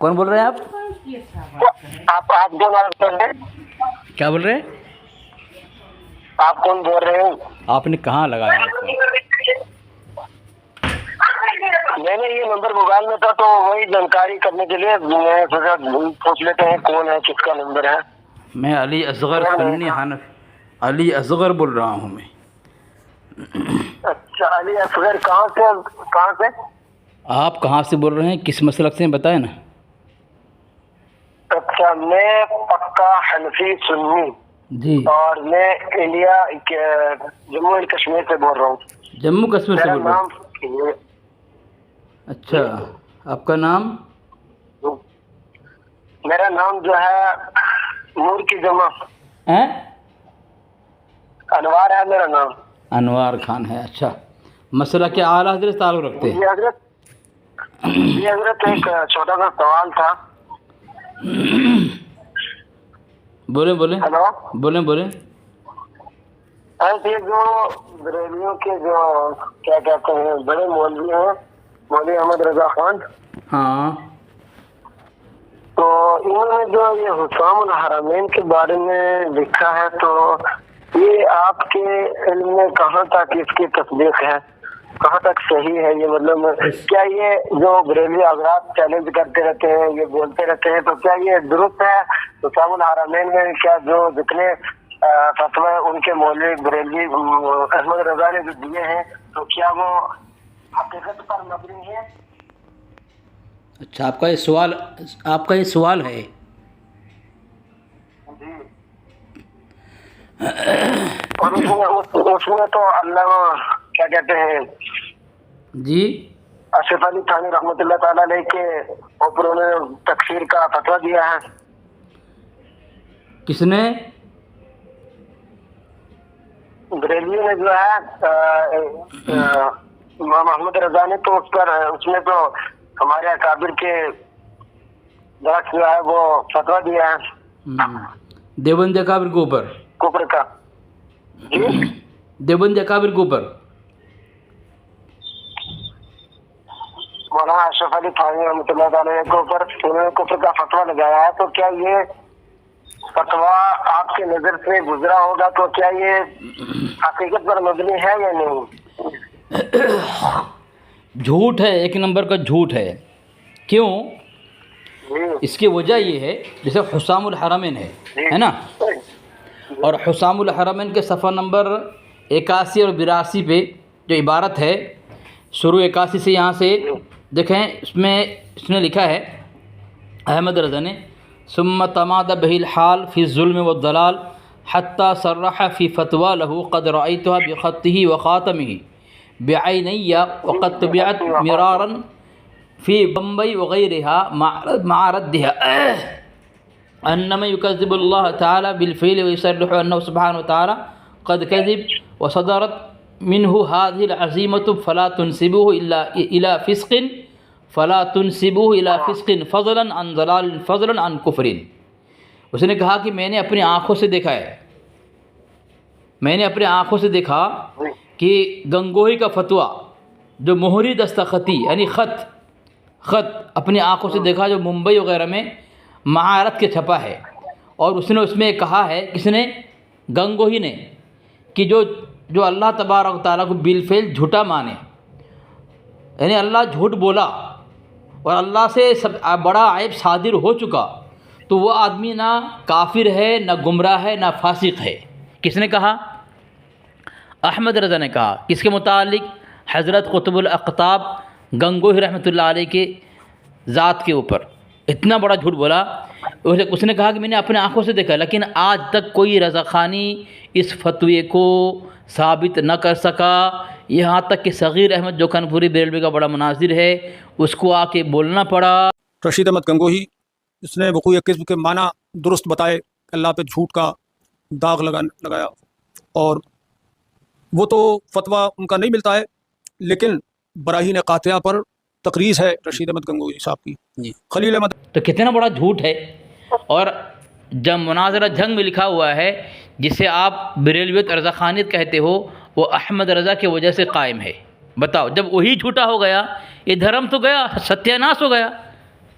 کون بول رہے ہیں آپ؟ آپ کون بول رہے ہیں؟ کیا بول رہے ہیں؟ آپ کون بول رہے ہیں؟ آپ نے کہاں لگایا ہے فون؟ میں نے یہ نمبر موبائل میں تھا تو وہی جانکاری کرنے کے لیے میں سوچا پوچھ لیتے ہیں کون ہے، کس کا نمبر ہے۔ میں علی اصغر سنی حنف علی اصغر بول رہا ہوں میں۔ اچھا، علی اصغر کہاں سے؟ آپ کہاں سے بول رہے ہیں، کس مسلک سے بتائیں نا۔ اچھا، میں پکا حنفی سنی جی، اور میں انڈیا جموں اینڈ کشمیر سے بول رہا ہوں۔ جموں کشمیر سے میرا بول رہے نام ہیں؟ اچھا، آپ کا نام؟ میرا نام جو ہے نور کی جمع ہیں؟ انوار ہے میرا نام۔ انوار خان ہے۔ اچھا، مسئلہ کے اعلیٰ حضرت تعلق رکھتے ہیں؟ جی حضرت ایک چھوٹا سا سوال تھا۔ بولیں بولیں ہلو، بولیں۔ ایسے جو بریلیوں کے جو کیا کہتے ہیں بڑے مولوی ہیں، مولوی احمد رضا خان، ہاں، تو انہوں نے جو یہ حسام الحرمین کے بارے میں لکھا ہے، تو یہ آپ کے علم میں کہاں تک اس کی تصدیق ہے، کہاں تک صحیح ہے یہ؟ مطلب کیا یہ جو بریلوی حضرات چیلنج کرتے رہتے ہیں، یہ بولتے رہتے ہیں، تو کیا یہ درست ہے؟ حسام الحرمین میں کیا جو جتنے فتوی ان کے مولوی بریلوی احمد رضا نے جو دیے ہیں، تو کیا وہ حقیقت پر مبنی ہے؟ اچھا، آپ کا یہ سوال ہے؟ جی، اور اس میں تو اللہ کیا کہتے ہیں جی، اشرف علی تھانی رحمۃ اللہ تعالیٰ علیہ کے اوپر انہوں نے تکفیر کا فتویٰ دیا ہے۔ کس نے؟ بریلوی نے جو ہے امام محمد رضا نے، تو اس میں تو ہمارے اکابر کے درخت جو ہے وہ فتویٰ دیا ہے دیوبند اکابر کے اوپر؟ کفر کا۔ جی، دیوبند اکابر کے اوپر مولانا اشرف علی تھانی رحمۃ اللہ تعالیٰ کے اوپر انہوں نے کفر کا فتویٰ لگایا ہے، تو کیا یہ فتویٰ آپ کے نظر سے گزرا ہوگا، تو کیا یہ حقیقت پر مبنی ہے یا نہیں؟ جھوٹ ہے، ایک نمبر کا جھوٹ ہے۔ کیوں؟ جی اس کی وجہ یہ ہے، جیسے حسام الحرمین ہے نا، اور حسام الحرمین کے صفحہ نمبر 81 اور 82 پہ جو عبارت ہے، شروع 81 سے یہاں سے دیکھیں، اس نے لکھا ہے احمد رضا نے، ثم تماد به الحال فی الظلم والضلال حتی صرح فی فتوى له قد رأيتها بخطه وخاتمه بعینی وقد طبعت مرارا فی بمبئی وغیرها مع ردها انما يكذب الله تعالى بالفعل ويصرح انه سبحانه وتعالى قد كذب وصدرت منه هذه العزيمة فلا تنسبوه الى فسق فضلا عن ضلال فضلا عن كفر۔ اس نے کہا کہ میں نے اپنی آنکھوں سے دیکھا ہے، میں نے اپنی آنکھوں سے دیکھا کہ گنگوہی کا فتویٰ جو مہری دستخطی یعنی خط اپنی آنکھوں سے دیکھا، جو ممبئی وغیرہ میں معارت کے چھپا ہے، اور اس نے اس میں کہا ہے، کس نے؟ گنگوہی نے، کہ جو اللہ تبارک و تعالیٰ کو بالفعل جھوٹا مانے، یعنی اللہ جھوٹ بولا اور اللہ سے سب بڑا عیب صادر ہو چکا، تو وہ آدمی نہ کافر ہے، نہ گمراہ ہے، نہ فاسق ہے۔ کس نے کہا؟ احمد رضا نے کہا۔ کس کے متعلق؟ حضرت قطب الاقطاب گنگوہی رحمۃ اللہ علیہ کے ذات کے اوپر اتنا بڑا جھوٹ بولا۔ اس نے کہا کہ میں نے اپنے آنکھوں سے دیکھا، لیکن آج تک کوئی رضاخانی اس فتوے کو ثابت نہ کر سکا، یہاں تک کہ صغیر احمد جو کنپوری بریلوی کا بڑا مناظر ہے، اس کو آ کے بولنا پڑا۔ رشید احمد گنگوہی، اس نے وقوع کذب کے معنی درست بتائے، اللہ پہ جھوٹ کا داغ لگایا، اور وہ تو فتویٰ ان کا نہیں ملتا ہے، لیکن براہین قاطعہ پر تقریض ہے رشید احمد گنگوہی صاحب کی۔ خلیل احمد تو کتنا بڑا جھوٹ ہے، اور جب مناظرہ جنگ میں لکھا ہوا ہے، جسے آپ بریلویت رضا خانیت کہتے ہو، وہ احمد رضا کی وجہ سے قائم ہے۔ بتاؤ، جب وہی جھوٹا ہو گیا، یہ دھرم تو گیا، ستیہ ناش ہو گیا۔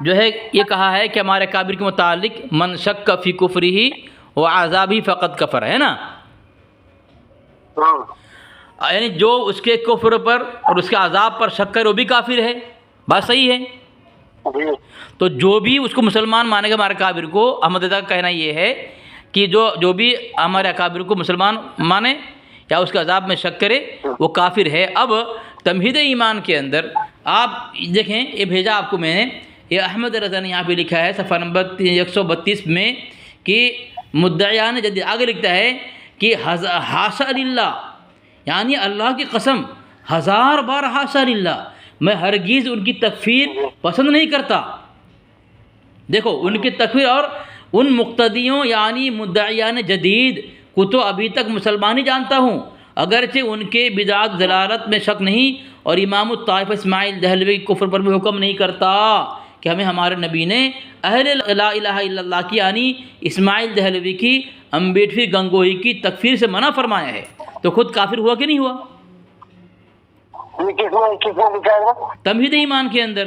جو ہے یہ کہا ہے کہ ہمارے کافر کے متعلق من شک فی کفرہ و عذابہ فقط کفر، ہے نا، یعنی جو اس کے کفر پر اور اس کے عذاب پر شک کرے وہ بھی کافر ہے، بات صحیح ہے۔ تو جو بھی اس کو مسلمان مانے گا ہمارے کافر کو، احمد رضا کا کہنا یہ ہے کہ جو بھی ہمارے اکابر کو مسلمان مانے یا اس کے عذاب میں شک کرے وہ کافر ہے۔ اب تمہید ایمان کے اندر آپ دیکھیں، یہ بھیجا آپ کو میں نے، یہ احمد رضا نے یہاں پہ لکھا ہے صفحہ نمبر 132 میں کہ مدعیان جدید آگے لکھتا ہے کہ حاشا للہ، یعنی اللہ کی قسم 1000 بار حاشا للہ، میں ہرگز ان کی تکفیر پسند نہیں کرتا۔ دیکھو ان کی تکفیر اور ان مقتدیوں یعنی مدعیان جدید کو تو ابھی تک مسلمان ہی جانتا ہوں، اگرچہ ان کے بدعت ضلالت میں شک نہیں، اور امام الطائفہ اسماعیل دہلوی کے کفر پر بھی حکم نہیں کرتا کہ ہمیں ہمارے نبی نے اہل لا الہ الا اللہ کی یعنی اسماعیل دہلوی کی، امبیڈکر گنگوہی کی تکفیر سے منع فرمایا ہے، تو خود کافر ہوا کہ نہیں ہوا؟ تمہید ایمان کے اندر،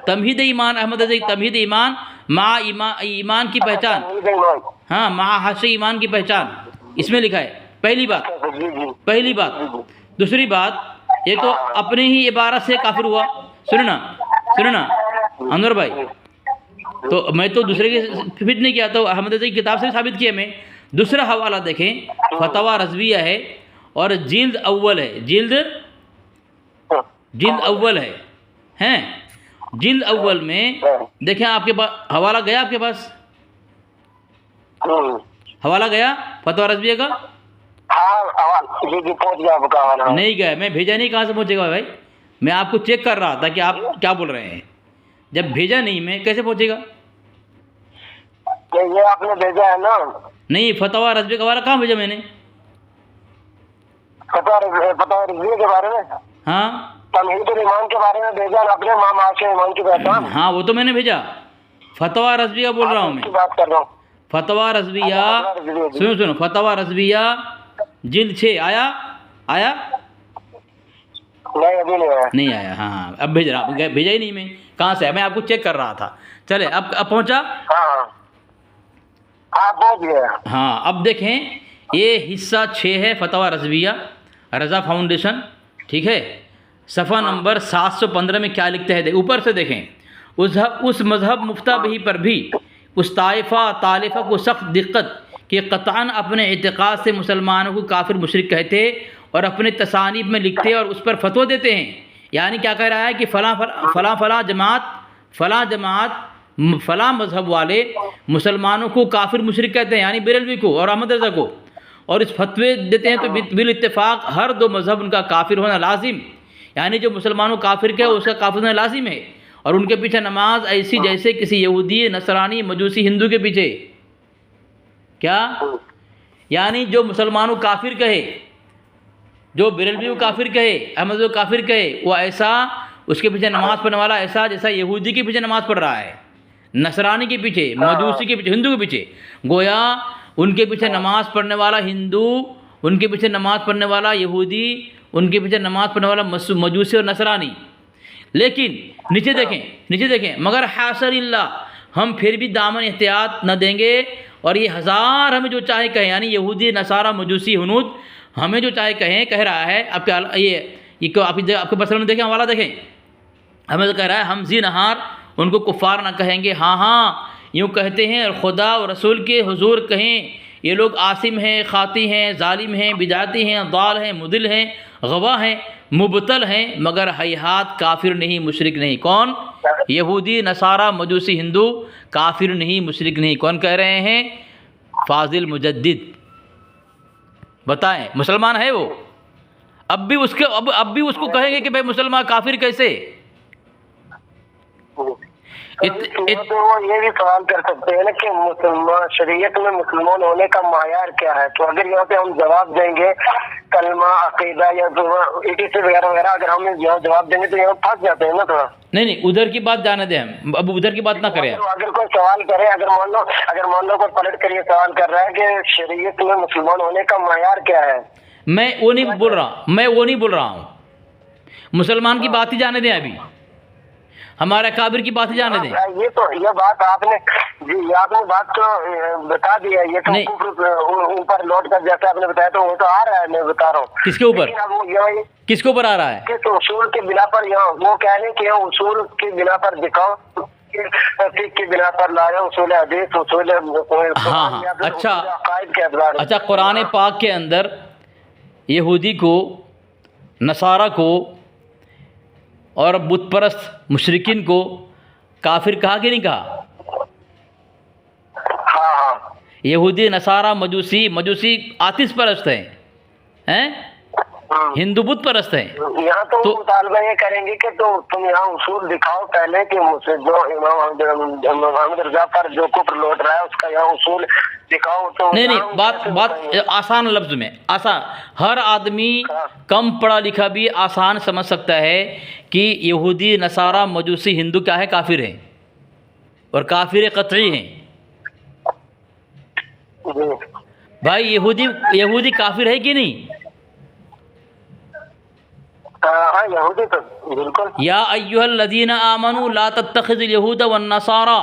تمہید ایمان احمد رضا تمہید ایمان مع ایمان کی پہچان، ہاں مع حاشا ایمان کی پہچان، اس میں لکھا ہے۔ پہلی بات دوسری بات، یہ تو اپنے ہی عبارت سے کافر ہوا۔ سننا انور بھائی، تو میں تو دوسرے کے فٹ نہیں کیا، تو احمد رضا کی کتاب سے ثابت کیا میں۔ دوسرا حوالہ دیکھیں، فتویٰ رضویہ ہے اور جلد اول ہے، جلد اول ہے ہیں، جلد اول میں دیکھیں آپ کے پاس حوالہ گیا، آپ کے پاس حوالہ گیا فتویٰ رضویہ کا؟ نہیں گیا، میں بھیجا نہیں، کہاں سے پہنچے گا بھائی؟ میں آپ کو چیک کر رہا تھا کہ آپ کیا بول رہے ہیں، جب بھیجا نہیں میں کیسے پہنچے گا؟ یہ آپ نے بھیجا ہے نا؟ نہیں، فتویٰ رضویہ کا حوالہ کہاں بھیجا میں نے؟ فتویٰ رضویہ کے بارے میں، ہاں تمہید ایمان کے بارے میں بھیجا اپنے معاشر ایمان کی پہچان، ہاں وہ تو میں نے بھیجا، فتویٰ رضویہ بول رہا ہوں میں، بات کر رہا ہوں۔ فتویٰ رضویہ، سنو فتویٰ رضویہ جلد 6 آیا نہیں ابھی نہیں آیا، ہاں اب بھیج رہا، بھیجا ہی نہیں میں، کہاں سے ہے؟ میں آپ کو چیک کر رہا تھا۔ چلے اب پہنچا، ہاں اب دیکھیں یہ حصہ 6 ہے فتویٰ رضویہ رضا فاؤنڈیشن، ٹھیک ہے، صفحہ نمبر 715 میں کیا لکھتے ہیں، اوپر سے دیکھیں، اس مذہب مفتہ بہی پر بھی اس طائفہ کو سخت دقت کہ قطعاً اپنے اعتقاد سے مسلمانوں کو کافر مشرک کہتے اور اپنے تصانیف میں لکھتے اور اس پر فتویٰ دیتے ہیں۔ یعنی کیا کہہ رہا ہے کہ فلاں جماعت فلاں مذہب والے مسلمانوں کو کافر مشرک کہتے ہیں، یعنی بریلوی کو اور احمد رضا کو، اور اس فتوے دیتے ہیں، تو بالاتفاق ہر دو مذہب ان کا کافر ہونا لازم، یعنی جو مسلمانوں کافر کہے اس کا کافر ہونا لازم ہے، اور ان کے پیچھے نماز ایسی جیسے کسی یہودی، نصرانی، مجوسی، ہندو کے پیچھے، کیا یعنی جو مسلمانوں کافر کہے، جو بریلوی کو کافر کہے، احمد کو کافر کہے، وہ ایسا اس کے پیچھے نماز پڑھنے والا ایسا جیسا یہودی کے پیچھے نماز پڑھ رہا ہے، نصرانی کے پیچھے، مجوسی کے پیچھے، ہندو کے پیچھے، گویا ان کے پیچھے نماز پڑھنے والا ہندو، ان کے پیچھے نماز پڑھنے والا یہودی، ان کے پیچھے نماز پڑھنے والا مجوسی اور نصرانی۔ لیکن نیچے دیکھیں، مگر حاصل اللہ، ہم پھر بھی دامن احتیاط نہ دیں گے، اور یہ 1000 ہمیں جو چاہے کہیں، یعنی یہودی، نصارہ، مجوسی، ہنود، ہمیں جو چاہے کہیں، کہہ رہا ہے آپ کے بسر میں دیکھیں، حوالہ دیکھیں، ہمیں تو کہہ رہا ہے ہم زی نہار ان کو کفار نہ کہیں گے، ہاں یوں کہتے ہیں، اور خدا اور رسول کے حضور کہیں یہ لوگ عاصم ہیں، خاطی ہیں، ظالم ہیں، بدعتی ہیں، ضال ہیں، مضل ہیں، غوا ہیں، مبتل ہیں، مگر ہیہات کافر نہیں، مشرک نہیں۔ کون؟ یہودی، نصارہ، مجوسی، ہندو کافر نہیں، مشرک نہیں۔ کون کہہ رہے ہیں؟ فاضل مجدد۔ بتائیں مسلمان ہے وہ؟ اب بھی اس کو کہیں گے کہ بھائی مسلمان کافر کیسے؟ تو وہ یہ بھی سوال کر سکتے ہیں نا کہ مسلمان شریعت میں مسلمان ہونے کا معیار کیا ہے، تو اگر یہاں پہ ہم جواب دیں گے کلمہ، عقیدہ یا ETC وغیرہ وغیرہ، اگر ہم یہاں جواب دیں گے تو یہاں پھنس جاتے ہیں نا تھوڑا۔ نہیں ادھر کی بات جانے دیں، ہم اب ادھر کی بات نہ کریں۔ اگر کوئی سوال کرے، اگر مان لو کوئی پلٹ کر یہ سوال کر رہا ہے کہ شریعت میں مسلمان ہونے کا معیار کیا ہے، میں وہ نہیں بول رہا ہوں، مسلمان کی بات ہی جانے دیں ابھی، ہمارے اکابر کی باتیں جانے دیں. یہ تو یہ بات آپ نے جی آپ نے بات تو بتا دی ہے. یہ تو نہیں. کفر اوپر لوٹ کر جیسے آپ نے بتایا تو وہ تو آ رہا ہے, میں بتا رہا ہوں. کس کے اوپر؟ لیکن اب وہ یہ کس کے اوپر آ رہا ہے؟ کہ اصول کے بنا پر یہاں وہ کہہ رہے ہیں کہ یہاں اصول کی بنا پر دکھاؤ, فقہ کی بنا پر لایا اصول حدیث, اصول ہاں یا پھر اچھا اصول عقائد کے اعتبار سے. اچھا, قرآن پاک کے اندر یہودی کو, نصارہ کو اور بت پرست مشرکین کو کافر کہا کہ نہیں کہا؟ ہاں ہاں یہودی, نصارہ, مجوسی آتش پرست ہیں, ہندو بت پرست ہیں. یہاں تو مطالبہ یہ کریں گے کہ تو تم یہاں اصول دکھاؤ پہلے کہ مجھ سے جو امام محمد رضا پر جو کفر لوٹ رہا ہے اس کا یہاں اصول دکھاؤ. تو نہیں, بات آسان لفظ میں, آسان, ہر آدمی کم پڑھا لکھا بھی آسان سمجھ سکتا ہے کہ یہودی, نصارہ, مجوسی, ہندو کیا ہے؟ کافر ہیں, اور کافر قطعی ہیں. بھائی یہودی کافر ہے کہ نہیں؟ ہاں یہودی تو بالکل. یا ایھا الذین آمنوا لا تتخذوا اليہود والنصارى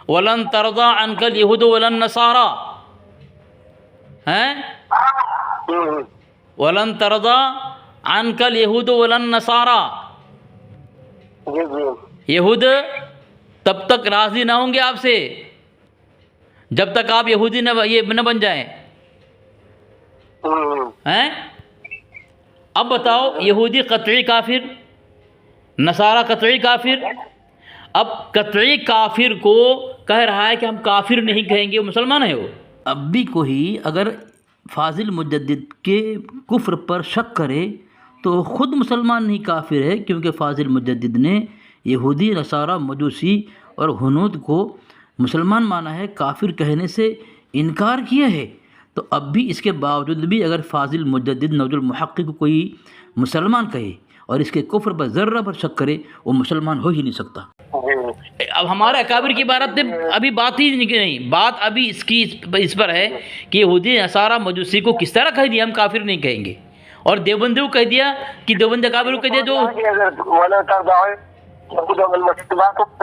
ولن ترضى عنك اليہود ولا النصارى, ولن ترضى عنك اليہود ولا النصارى. جی جی یہود تب تک راضی نہ ہوں گے آپ سے جب تک آپ یہودی نہ بن جائیں. اب بتاؤ, یہودی قطعی کافر, نصارہ قطعی کافر. اب قطعی کافر کو کہہ رہا ہے کہ ہم کافر نہیں کہیں گے, وہ مسلمان ہے. وہ اب بھی کوئی اگر فاضل مجدد کے کفر پر شک کرے تو خود مسلمان نہیں کافر ہے, کیونکہ فاضل مجدد نے یہودی, نصارہ, مجوسی اور ہنود کو مسلمان مانا ہے, کافر کہنے سے انکار کیا ہے. تو اب بھی اس کے باوجود بھی اگر فاضل مجدد نوج المحقق کو کوئی مسلمان کہے اور اس کے کفر پر ذرہ پر شک کرے, وہ مسلمان ہو ہی نہیں سکتا. اب ہمارے اکابر کی عبارت ابھی بات ہی نہیں, بات ابھی اس پر ہے کہ یہودی, نصارہ, مجوسی کو کس طرح کہہ دیا ہم کافر نہیں کہیں گے, اور دیوبندی کو کہہ دیا کہ دیوبندی اکابر کو کہہ دیا جو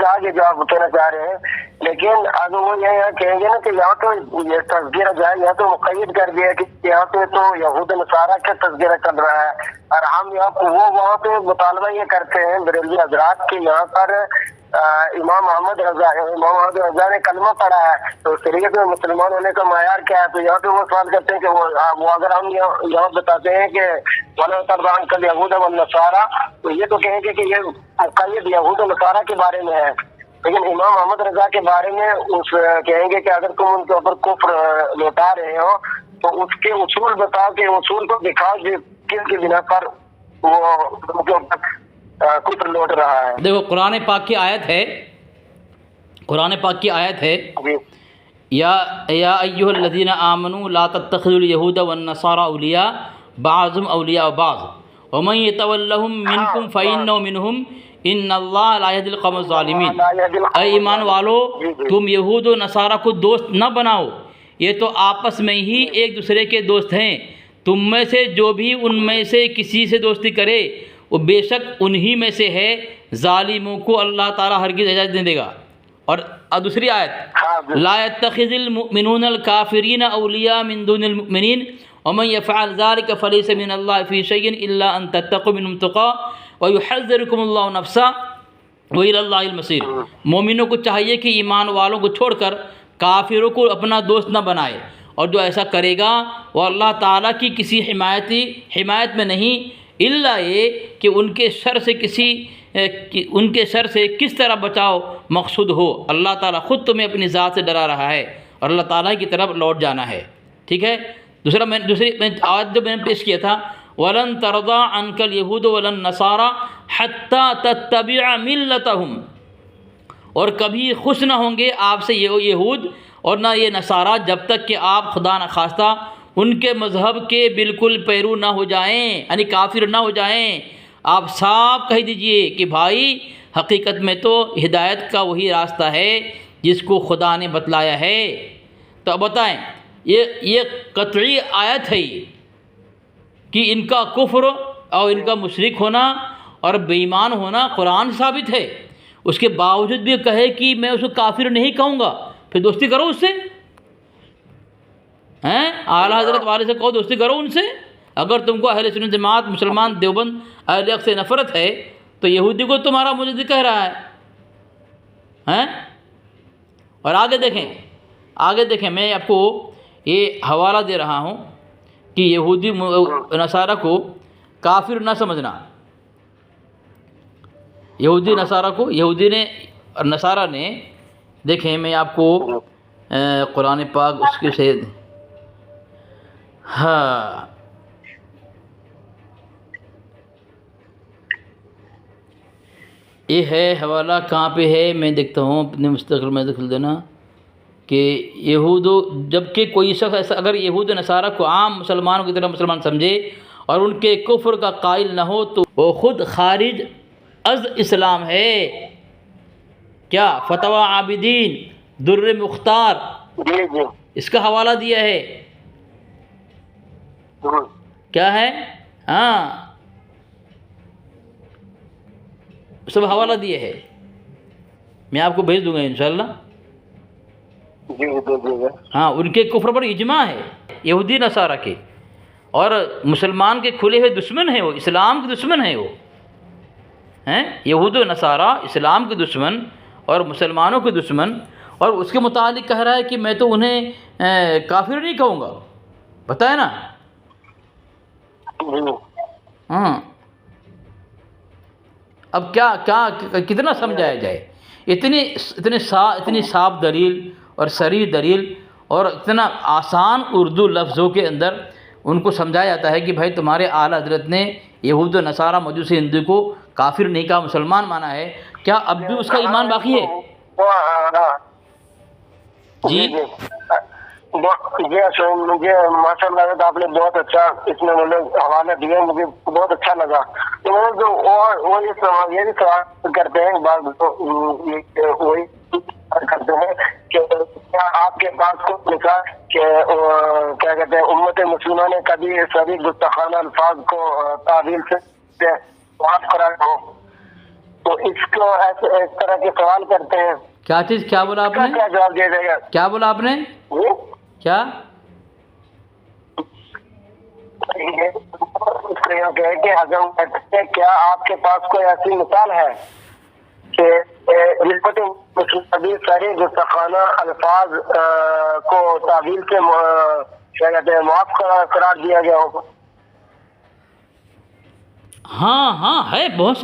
آگے جو آپ کہنا چاہ رہے ہیں. لیکن اب وہ یہ کہیں گے نا کہ یہاں تو یہ تذکرہ جو ہے یہاں تو مقید کر دیا کہ یہاں پہ تو یہود نصارہ کا تذکرہ چل رہا ہے, اور ہم یہاں وہ وہاں پہ مطالبہ یہ کرتے ہیں بریلوی حضرات کہ یہاں پر امام محمد رضا نے کلمہ پڑھا ہے تو شریعت میں مسلمان ہونے کا معیار کیا ہے. تو یہاں پہ وہ سوال کرتے ہیں کہ وہ اگر ہم یہاں بتاتے ہیں کہ وَلَا تَرْضَىٰ عَنْكَ الْيَهُودَ وَالنَّصَارَىٰ, تو یہ تو کہیں گے کہ یہ مقید یہود و نصارہ کے بارے میں ہے. لیکن امام محمد رضا کے بارے میں کہیں گے کہ اگر تم ان کے اوپر کفر لوٹا رہے ہو تو اس کے اصول بتاؤ, کہ اصول کو دکھاؤ کس کی بنا پر وہ ان کے اوپر کفر لوٹ رہا ہے. دیکھو قرآن پاک کی آیت ہے, قرآن پاک کی آیت ہے, یا ایھا الذین آمنوا لا تتخذوا اليہود والنصارى اولیاء بعضهم اولیاء بعض ومن یتولہم منکم فإنہ منہم ان اللہ لا یہدی القوم الظالمین. اے ایمان والو, تم یہود و نصارہ کو دوست نہ بناؤ, یہ تو آپس میں ہی ایک دوسرے کے دوست ہیں. تم میں سے جو بھی ان میں سے کسی سے دوستی کرے وہ بے شک انہی میں سے ہے, ظالموں کو اللہ تعالیٰ ہرگز اجازت نہیں دے گا. اور دوسری آیت, لا يتخذ المؤمنون الكافرین اولیاء من دون المؤمنین ومن يفعل ذلك فليس من الله في شيء الا ان تتقوا منهم تقى ويحذركم الله نفسا وإلى الله المصير. مومنوں کو چاہیے کہ ایمان والوں کو چھوڑ کر کافروں کو اپنا دوست نہ بنائے, اور جو ایسا کرے گا وہ اللہ تعالیٰ کی کسی حمایت میں نہیں, الا یہ کہ ان کے شر سے کس طرح بچاؤ مقصود ہو. اللہ تعالیٰ خود تمہیں اپنی ذات سے ڈرا رہا ہے اور اللہ تعالیٰ کی طرف لوٹ جانا ہے. ٹھیک ہے. دوسری آج جو میں نے پیش کیا تھا, وَلَن تَرْضَىٰ عَنْكَ الْيَهُودُ وَلَا النَّصَارَىٰ حَتَّىٰ تَتَّبِعَ مِلَّتَهُمْ, اور کبھی خوش نہ ہوں گے آپ سے یہ یہود اور نہ یہ نصارہ جب تک کہ آپ خدا نخواستہ ان کے مذہب کے بالکل پیرو نہ ہو جائیں, یعنی کافر نہ ہو جائیں. آپ صاف کہہ دیجئے کہ بھائی حقیقت میں تو ہدایت کا وہی راستہ ہے جس کو خدا نے بتلایا ہے. تو اب بتائیں, یہ قطعی آیت ہے کہ ان کا کفر اور ان کا مشرک ہونا اور بے ایمان ہونا قرآن ثابت ہے. اس کے باوجود بھی کہے کہ میں اس کو کافر نہیں کہوں گا، پھر دوستی کرو اس سے، ہیں؟ اعلیٰ حضرت والے سے کہو دوستی کرو ان سے۔ اگر تم کو اہل سنت جماعت، مسلمان، دیوبند، اہل حق سے نفرت ہے تو یہودی کو تمہارا مجدد کہہ رہا ہے، ہیں؟ اور آگے دیکھیں میں آپ کو یہ حوالہ دے رہا ہوں کہ یہودی نصارہ کو کافر نہ سمجھنا۔ یہودی نصارہ نے دیکھیں، میں آپ کو قرآن پاک اس کے سے ہاں یہ ہے حوالہ، کہاں پہ ہے میں دیکھتا ہوں، اپنے مستقل میں دخل دینا کہ جبکہ کوئی شخص ایسا اگر یہود و نصارہ کو عام مسلمانوں کی طرح مسلمان سمجھے اور ان کے کفر کا قائل نہ ہو تو وہ خود خارج از اسلام ہے۔ کیا فتویٰ عابدین در مختار جی جی اس کا حوالہ دیا ہے، کیا ہے؟ ہاں سب حوالہ دیا ہے، میں آپ کو بھیج دوں گا انشاءاللہ۔ جی جی ہاں ان کے کفر پر اجماع ہے یہودی نصارہ کے، اور مسلمان کے کھلے ہوئے دشمن ہیں، وہ اسلام کے دشمن ہیں، وہ ہیں یہود و نصارہ اسلام کے دشمن اور مسلمانوں کے دشمن، اور اس کے متعلق کہہ رہا ہے کہ میں تو انہیں کافر نہیں کہوں گا، بتائے نا؟ ہاں اب کیا کتنا سمجھایا جائے؟ اتنی صاف دلیل اور صریح دلیل اور اتنا آسان اردو لفظوں کے اندر ان کو سمجھایا جاتا ہے کہ بھائی تمہارے اعلیٰ حضرت نے یہود و نصارہ مجوسی ہندو کو کافر نہیں کہا، مسلمان مانا ہے، کیا اب بھی اس کا ایمان باقی ہے؟ جی جی مجھے ماشاء اللہ آپ نے بہت اچھا اس میں مطلب حوالہ دیا، مجھے بہت اچھا لگا۔ تو وہ یہ بھی سوال کرتے ہیں، بعض وہی کرتے ہیں کہ کیا آپ کے پاس کو لکھا کہ کیا کہتے ہیں امت مسلمہ نے کبھی سبھی گستاخانہ الفاظ کو تعویل سے معاف کرا ہو؟ تو اس کو اس طرح کے سوال کرتے ہیں۔ کیا چیز؟ کیا بولا آپ نے؟ کیا جواب دیا جائے گا؟ کیا بولا آپ نے؟ کیا کیا آپ کے پاس کوئی ایسی مثال ہے کہ نسبت ابھی سارے گستاخانہ الفاظ کو تعویل سے کیا کہتے ہیں معاف قرار دیا گیا ہوگا؟ ہاں ہے، بہت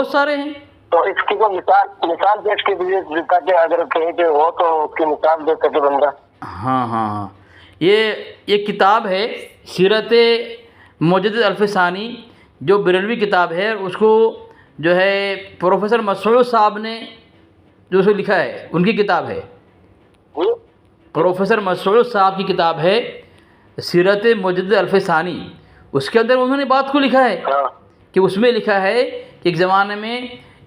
سارے ہیں۔ تو اس کی کوئی مثال پیش کے لیے تاکہ اگر کہیں کہ ہو تو اس کی مثال دے سکے بندہ۔ ہاں یہ کتاب ہے سیرت مجدد الفسانی، جو بریلوی کتاب ہے، اس کو جو ہے پروفیسر مسعود صاحب نے جو اس کو لکھا ہے، ان کی کتاب ہے، پروفیسر مسعود صاحب کی کتاب ہے سیرت مجدد الفسانی۔ اس کے اندر انہوں نے بات کو لکھا ہے کہ اس میں لکھا ہے کہ ایک زمانے میں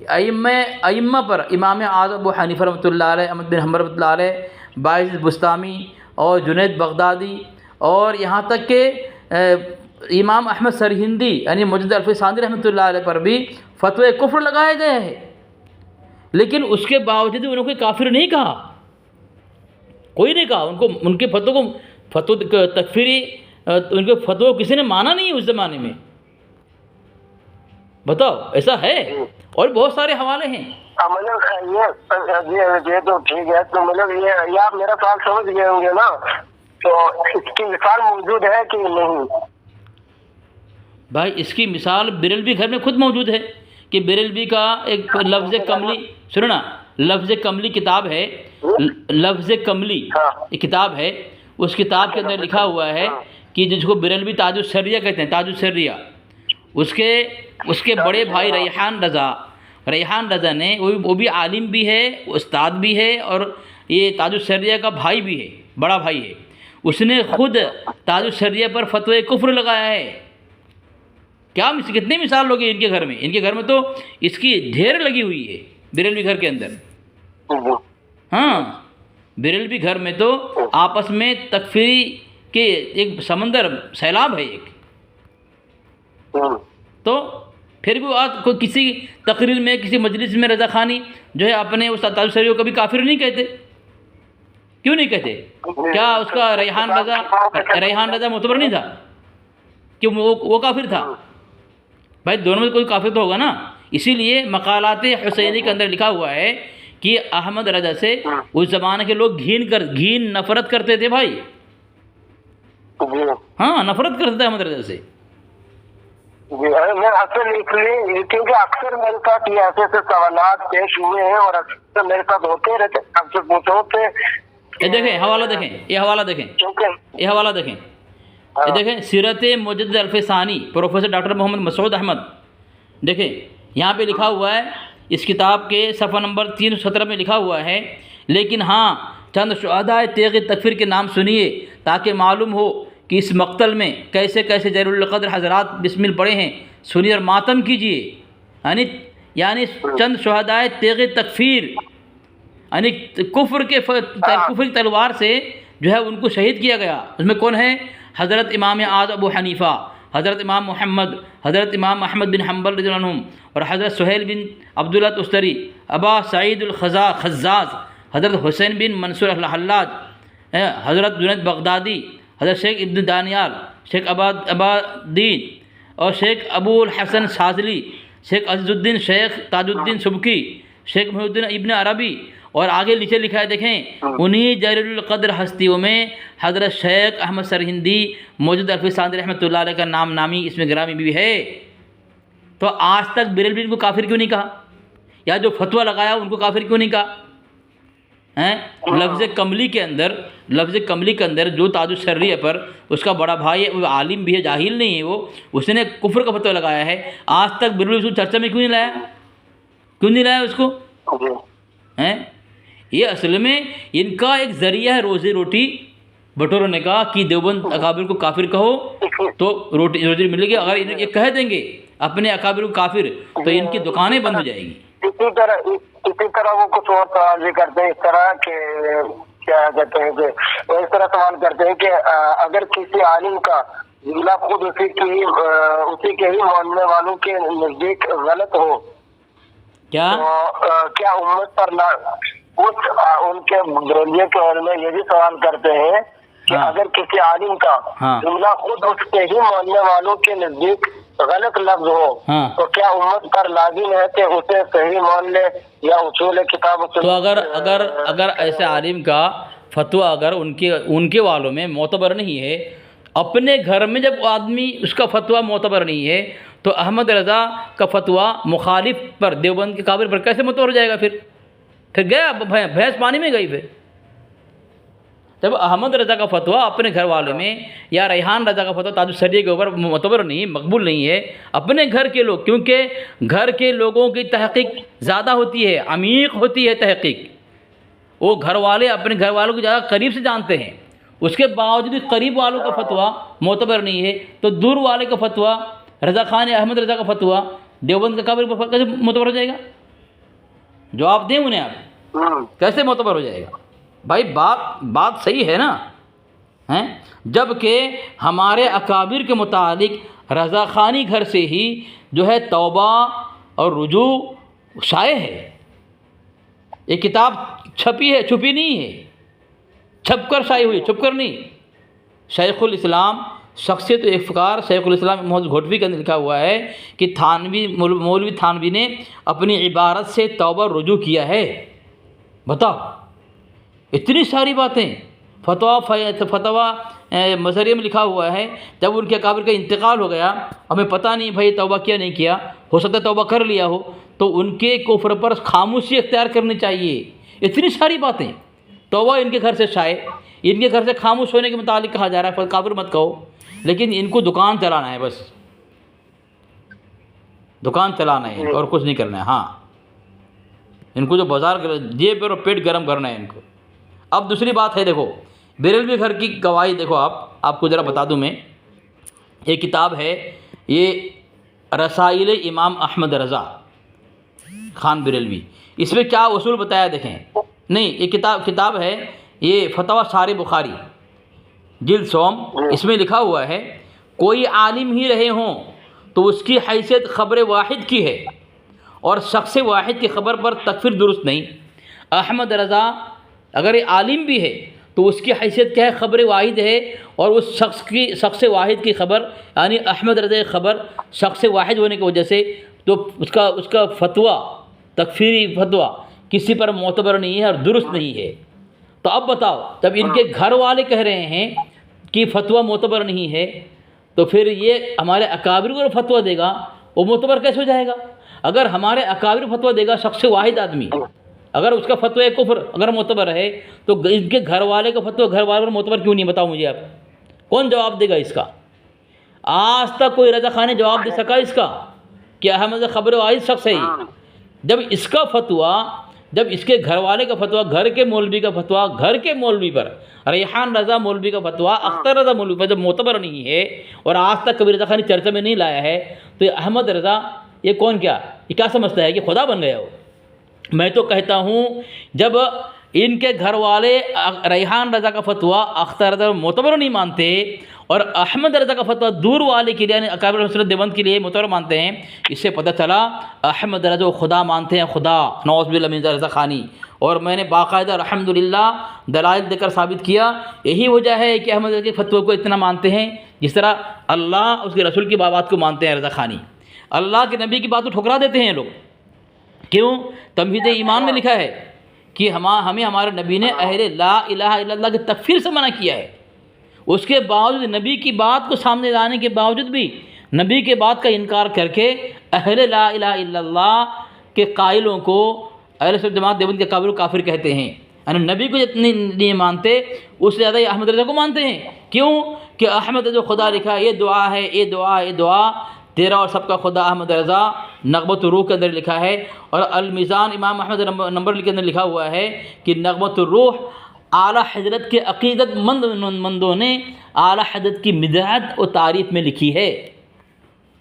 ائمہ پر امام اعظم ابو حنیفہ رحمۃ اللہ علیہ، احمد بن حنبل رحمۃ اللہ علیہ، باعث بستامی اور جنید بغدادی اور یہاں تک کہ امام احمد سرہندی یعنی مجدد الفسانی رحمۃ اللہ علیہ پر بھی فتوی کفر لگائے گئے ہیں، لیکن اس کے باوجود انہوں نے کافر نہیں کہا، کوئی نہیں کہا ان کو، ان کے فتوی تکفیری ان کے فتوی کسی نے مانا نہیں اس زمانے میں، بتاؤ ایسا ہے۔ اور بہت سارے حوالے ہیں۔ مطلب یہ تو ٹھیک ہے، تو مطلب یہ آپ میرا سوال سمجھ گئے ہوں گے نا، تو اس کی مثال موجود ہے کہ نہیں؟ بھائی اس کی مثال بریلوی گھر میں خود موجود ہے کہ بریلوی کا ایک لفظ کملی، سنو نا، لفظ کملی کتاب ہے، لفظ کملی ایک کتاب ہے، اس کتاب کے اندر لکھا ہوا ہے کہ جس کو بریلوی تاج السریہ کہتے ہیں، تاج السریہ، اس کے بڑے بھائی ریحان رضا نے، وہ بھی عالم بھی ہے، استاد بھی ہے، اور یہ تاج السریہ کا بھائی بھی ہے، بڑا بھائی ہے، اس نے خود تاج السریہ پر فتوی کفر لگایا ہے۔ کتنی مثال لوگی ان کے گھر میں، ان کے گھر میں تو اس کی ڈھیر لگی ہوئی ہے بریلوی گھر کے اندر۔ ہاں بریلوی گھر میں تو آپس میں تکفیری کے ایک سمندر سیلاب ہے ایک۔ تو پھر بھی آج کوئی کسی تقریر میں کسی مجلس میں رضا خانی جو ہے اپنے اس تعدد شریف کو کبھی کافر نہیں کہتے؟ کیوں نہیں کہتے؟ کیا اس کا ریحان رضا معتبر نہیں تھا کہ وہ کافر تھا؟ بھائی دونوں میں کوئی کافر تو ہوگا نا. اسی لیے مقالات حسینی کے اندر لکھا ہوا ہے کہ احمد رضا سے اس زمانے کے لوگ گھین نفرت کرتے تھے بھائی. ہاں نفرت کرتے تھے احمد رضا سے. میں اصل اس لیے کیونکہ اکثر میرے ساتھ یہ ایسے سوالات پیش ہوئے ہیں اور اکثر میرے ساتھ ہوتے رہتے. آپ سے پوچھو کہ یہ دیکھیں حوالہ دیکھیں، یہ حوالہ دیکھیں، یہ دیکھیں سیرت مجدد الفسانی پروفیسر ڈاکٹر محمد مسعود احمد. دیکھیں یہاں پہ لکھا ہوا ہے اس کتاب کے صفحہ نمبر 317 میں لکھا ہوا ہے، لیکن ہاں چند شہداء تیغ تکفیر کے نام سنیے تاکہ معلوم ہو کہ اس مقتل میں کیسے کیسے جلیل القدر حضرات بسمل پڑے ہیں، سنیے اور ماتم کیجیے. یعنی چند شہداء تیغ تکفیر، یعنی کفر کی تلوار سے جو ہے ان کو شہید کیا گیا. اس میں کون ہے؟ حضرت امام اعظم ابو حنیفہ، حضرت امام محمد، حضرت امام احمد بن حنبل رضی اللہ عنہم، اور حضرت سہیل بن عبداللہ تستری، ابا سعید خزاز، حضرت حسین بن منصور الحلاج، حضرت جنید بغدادی، حضرت شیخ ابن دانیال، شیخ عبادین، اور شیخ ابو الحسن شاذلی، شیخ عزیز الدین، شیخ تاج الدین سبکی، شیخ محی الدین ابن عربی. اور آگے نیچے لکھا ہے دیکھیں انہی جلیل القدر ہستیوں میں حضرت شیخ احمد سرہندی موجود الفسانی رحمۃ اللہ علیہ کا نام نامی اس میں گرامی بھی ہے. تو آج تک بریلوی ان کو کافر کیوں نہیں کہا؟ یا جو فتویٰ لگایا ان کو کافر کیوں نہیں کہا؟ لفظ کملی کے اندر جو تاج الشریعہ پر اس کا بڑا بھائی ہے، وہ عالم بھی ہے، جاہل نہیں ہے، وہ اس نے کفر کا فتویٰ لگایا ہے. آج تک بریلوی اس کو چرچا میں کیوں نہیں لایا اس کو؟ یہ اصل میں ان کا ایک ذریعہ ہے روزی روٹی بٹوروں نے کہا کہ دیوبند اکابر کو کافر کہو تو روزی ملے گی. اگر یہ کہہ دیں گے اپنے اکابر کو کافر تو ان کی دکانیں بند ہو جائیں گی. اسی طرح وہ کچھ اور سوال بھی کرتے ہیں اس طرح کہ کیا کہتے ہیں کہ وہ اس طرح سوال کرتے ہیں کہ اگر کسی عالم کا جملہ خود اسی کے ہی ماننے والوں کے نزدیک غلط ہو کیا امت پر ان کے بریلوی کے علماء یہ بھی سوال کرتے ہیں کہ اگر کسی عالم کا جملہ خود اس کے ہی ماننے والوں کے نزدیک غلط لفظ ہو تو کیا امت پر لازم ہے کہ اسے صحیح مان لے یا اصول کتاب؟ تو اگر ایسے عالم کا فتویٰ اگر ان کے والوں میں معتبر نہیں ہے، اپنے گھر میں جب آدمی اس کا فتویٰ معتبر نہیں ہے تو احمد رضا کا فتویٰ مخالف پر دیوبند کے کابر پر کیسے معتبر ہو جائے گا؟ پھر گیا بھینس پانی میں گئی. پھر جب احمد رضا کا فتویٰ اپنے گھر والوں میں یا ریحان رضا کا فتویٰ تاج الشریعہ کے اوپر معتبر نہیں، مقبول نہیں ہے، اپنے گھر کے لوگ، کیونکہ گھر کے لوگوں کی تحقیق زیادہ ہوتی ہے، عمیق ہوتی ہے تحقیق، وہ گھر والے اپنے گھر والوں کو زیادہ قریب سے جانتے ہیں، اس کے باوجود قریب والوں کا فتویٰ معتبر نہیں ہے تو دور والے کا فتویٰ رضا خان احمد رضا کا فتویٰ دیوبند کا کابر پر کیسے معتبر ہو جائے گا؟ جواب دیں انہیں آپ، کیسے معتبر ہو جائے گا؟ بھائی بات صحیح ہے نا. جب کہ ہمارے اکابر کے متعلق رضا خانی گھر سے ہی جو ہے توبہ اور رجوع شائع ہے. یہ کتاب چھپی ہے، چھپی نہیں ہے، چھپ کر شائع ہوئی، چھپ کر نہیں. شیخ الاسلام شخصیت و افکار شیخ الاسلام محمد گھوٹوی کے اندر لکھا ہوا ہے کہ مولوی تھانوی نے اپنی عبارت سے توبہ رجوع کیا ہے. بتاؤ اتنی ساری باتیں. فتویٰ مظہریہ میں لکھا ہوا ہے جب ان کے اکابر کا انتقال ہو گیا، ہمیں پتہ نہیں بھائی توبہ کیا نہیں کیا، ہو سکتا ہے توبہ کر لیا ہو، تو ان کے کفر پر خاموشی اختیار کرنی چاہیے. اتنی ساری باتیں. توبہ ان کے گھر سے شائع، ان کے گھر سے خاموش ہونے کے متعلق کہا جا رہا ہے کافر مت کہو، لیکن ان کو دکان چلانا ہے، بس دکان چلانا ہے اور کچھ نہیں کرنا ہے. ہاں ان کو جو بازار جیب اور پیٹ گرم کرنا ہے ان کو. اب دوسری بات ہے، دیکھو بریلوی گھر کی گواہی دیکھو. آپ کو ذرا بتا دوں میں، یہ کتاب ہے، یہ رسائل امام احمد رضا خان بریلوی. اس میں کیا اصول بتایا دیکھیں. نہیں، یہ کتاب ہے، یہ فتویٰ سارے بخاری جلد 100. اس میں لکھا ہوا ہے کوئی عالم ہی رہے ہوں تو اس کی حیثیت خبر واحد کی ہے، اور شخص واحد کی خبر پر تکفیر درست نہیں۔ احمد رضا اگر یہ عالم بھی ہے تو اس کی حیثیت کیا ہے؟ خبر واحد ہے، اور اس شخص واحد کی خبر یعنی احمد رضا کی خبر شخص واحد ہونے کی وجہ سے تو اس کا فتویٰ، تکفیری فتویٰ کسی پر معتبر نہیں ہے اور درست نہیں ہے۔ تو اب بتاؤ، جب ان کے گھر والے کہہ رہے ہیں کہ فتویٰ معتبر نہیں ہے، تو پھر یہ ہمارے اکابر کو فتویٰ دے گا وہ معتبر کیسے ہو جائے گا؟ اگر ہمارے اکابر فتویٰ دے گا شخص واحد آدمی، اگر اس کا فتویٰ کفر اگر معتبر ہے تو ان کے گھر والے کا فتویٰ گھر والے پر معتبر کیوں نہیں؟ بتاؤ مجھے آپ، کون جواب دے گا اس کا؟ آج تک کوئی رضا خان نے جواب دے سکا اس کا کہ احمد خبر واحد شخص ہے یہ؟ جب اس کا فتویٰ، جب اس کے گھر والے کا فتویٰ، گھر کے مولوی کا فتویٰ، گھر کے مولوی پر، ریحان رضا مولوی کا فتویٰ، اختر رضا مولوی پر جب معتبر نہیں ہے اور آج تک کبھی رضا خان نے چرچے میں نہیں لایا ہے، تو یہ احمد رضا یہ کون یہ کیا سمجھتا ہے کہ خدا بن گیا ہو؟ میں تو کہتا ہوں جب ان کے گھر والے ریحان رضا کا فتویٰ اختر رضا معتبر نہیں مانتے اور احمد رضا کا فتویٰ دور والے کے لیے یعنی اکابر مسلط دیوبند کے لیے معتبر مانتے ہیں، اس سے پتہ چلا احمد رضا خدا مانتے ہیں، خدا، نعوذ باللہ من رضا خانی۔ اور میں نے باقاعدہ الحمدللہ دلائل دے کر ثابت کیا یہی وجہ ہے کہ احمد رضا کے فتوے کو اتنا مانتے ہیں جس طرح اللہ اس کے رسول کی بات کو مانتے ہیں رضا خانی، اللہ کے نبی کی بات کو ٹھکرا دیتے ہیں لوگ۔ کیوں؟ تمہید ایمان میں لکھا ہے کہ ہمیں ہمارے نبی نے اہل لا الہ الا اللہ کی تکفیر سے منع کیا ہے، اس کے باوجود نبی کی بات کو سامنے لانے کے باوجود بھی نبی کے بات کا انکار کر کے اہل لا الہ الا اللہ کے قائلوں کو اہل سنت جماعت دیوبند کے قابل کافر کہتے ہیں، یعنی نبی کو جتنی نہیں مانتے اس سے زیادہ یہ احمد رضا کو مانتے ہیں۔ کیوں؟ کہ احمد رضا خدا لکھا ہے، یہ دعا ہے، یہ دعا، یہ دعا تیرا اور سب کا خدا احمد رضا نغمۃ الروح کے اندر لکھا ہے، اور المیزان امام احمد نمبر کے اندر لکھا ہوا ہے کہ نغمۃ الروح اعلیٰ حضرت کے عقیدت مندوں نے اعلیٰ حضرت کی مدحت و تعریف میں لکھی ہے۔